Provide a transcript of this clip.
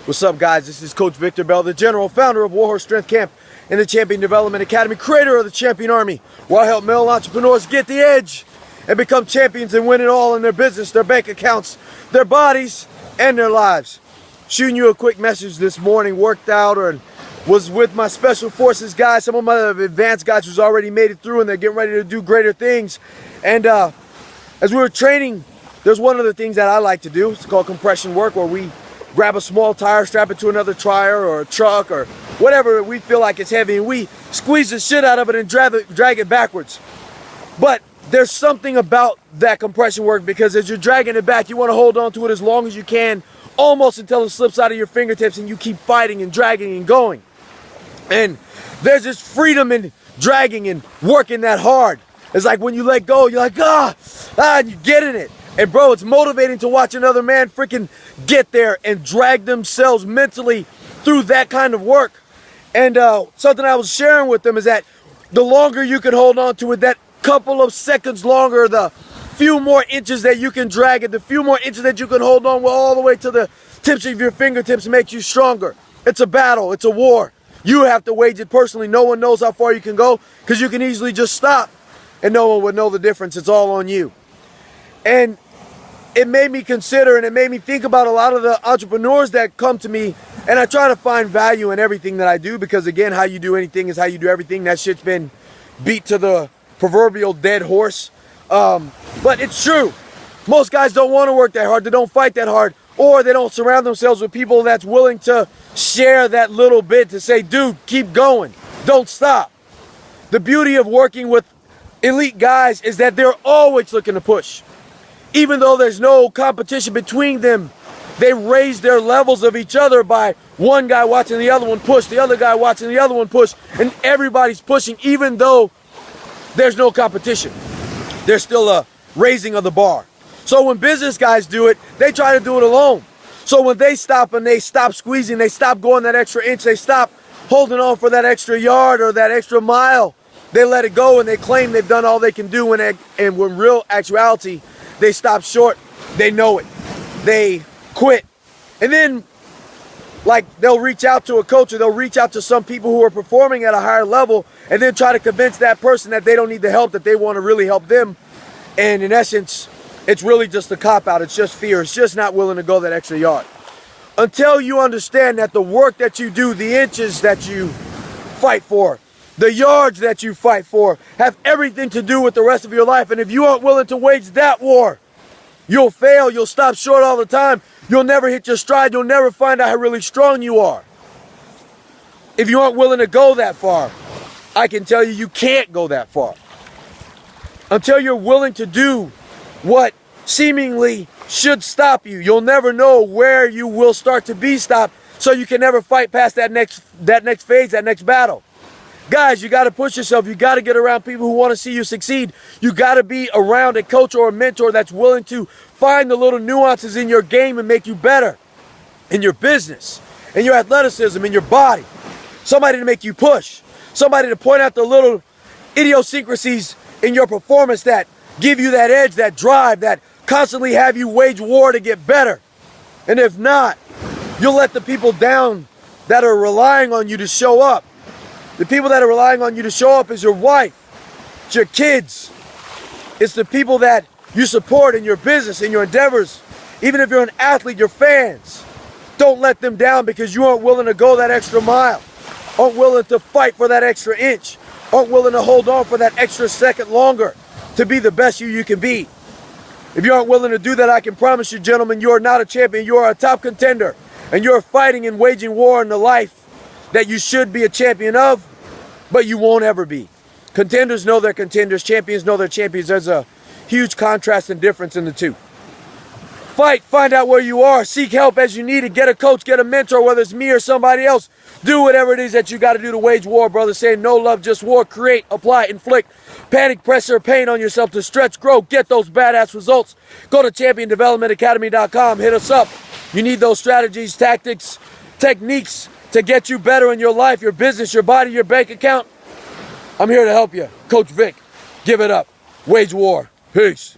What's up, guys? This is Coach Victor Bell, the general founder of Warhorse Strength Camp and the Champion Development Academy, creator of the Champion Army, where I help male entrepreneurs get the edge and become champions and win it all in their business, their bank accounts, their bodies, and their lives. Shooting you a quick message this morning, worked out or was with my Special Forces guys, some of my advanced guys who's already made it through and they're getting ready to do greater things. And as we were training, there's one of the things that I like to do. It's called compression work, where we grab a small tire, strap it to another tire or a truck or whatever we feel like it's heavy, and we squeeze the shit out of it and drag it backwards. But there's something about that compression work, because as you're dragging it back, you want to hold on to it as long as you can, almost until it slips out of your fingertips, and you keep fighting and dragging and going. And there's this freedom in dragging and working that hard. It's like when you let go, you're like, and you get in it. And bro, it's motivating to watch another man freaking get there and drag themselves mentally through that kind of work. And something I was sharing with them is that the longer you can hold on to it, that couple of seconds longer, the few more inches that you can drag it, the few more inches that you can hold on all the way to the tips of your fingertips makes you stronger. It's a battle, it's a war. You have to wage it personally. No one knows how far you can go, because you can easily just stop and no one would know the difference. It's all on you. And it made me consider, and it made me think about a lot of the entrepreneurs that come to me, and I try to find value in everything that I do, because again, how you do anything is how you do everything. That shit's been beat to the proverbial dead horse. But it's true. Most guys don't want to work that hard. They don't fight that hard, or they don't surround themselves with people that's willing to share that little bit to say, dude, keep going. Don't stop. The beauty of working with elite guys is that they're always looking to push. Even though there's no competition between them, they raise their levels of each other by one guy watching the other one push, the other guy watching the other one push, and everybody's pushing. Even though there's no competition, there's still a raising of the bar. So when business guys do it, they try to do it alone. So when they stop and they stop squeezing, they stop going that extra inch, they stop holding on for that extra yard or that extra mile, they let it go and they claim they've done all they can do, and when real actuality, they stop short, they know it, they quit. And then, like, they'll reach out to a coach, or they'll reach out to some people who are performing at a higher level, and then try to convince that person that they don't need the help, that they want to really help them. And in essence, it's really just a cop-out. It's just fear. It's just not willing to go that extra yard. Until you understand that the work that you do, the inches that you fight for, the yards that you fight for, have everything to do with the rest of your life. And if you aren't willing to wage that war, you'll fail. You'll stop short all the time. You'll never hit your stride. You'll never find out how really strong you are. If you aren't willing to go that far, I can tell you, you can't go that far. Until you're willing to do what seemingly should stop you, you'll never know where you will start to be stopped, so you can never fight past that next phase, that next battle. Guys, you got to push yourself. You got to get around people who want to see you succeed. You got to be around a coach or a mentor that's willing to find the little nuances in your game and make you better in your business, in your athleticism, in your body. Somebody to make you push. Somebody to point out the little idiosyncrasies in your performance that give you that edge, that drive, that constantly have you wage war to get better. And if not, you'll let the people down that are relying on you to show up. The people that are relying on you to show up is your wife, it's your kids, it's the people that you support in your business, in your endeavors. Even if you're an athlete, your fans. Don't let them down because you aren't willing to go that extra mile, aren't willing to fight for that extra inch, aren't willing to hold on for that extra second longer to be the best you can be. If you aren't willing to do that, I can promise you, gentlemen, you are not a champion. You are a top contender, and you're fighting and waging war in the life that you should be a champion of, but you won't ever be. Contenders know they're contenders. Champions know they're champions. There's a huge contrast and difference in the two. Fight, find out where you are, seek help as you need it, get a coach, get a mentor, whether it's me or somebody else. Do whatever it is that you got to do to wage war, brother. Saying no love, just war. Create, apply, inflict panic, pressure, pain on yourself to stretch, grow, get those badass results. Go to championdevelopmentacademy.com. Hit us up. You need those strategies, tactics, techniques to get you better in your life, your business, your body, your bank account. I'm here to help you. Coach Vic. Give it up. Wage war. Peace.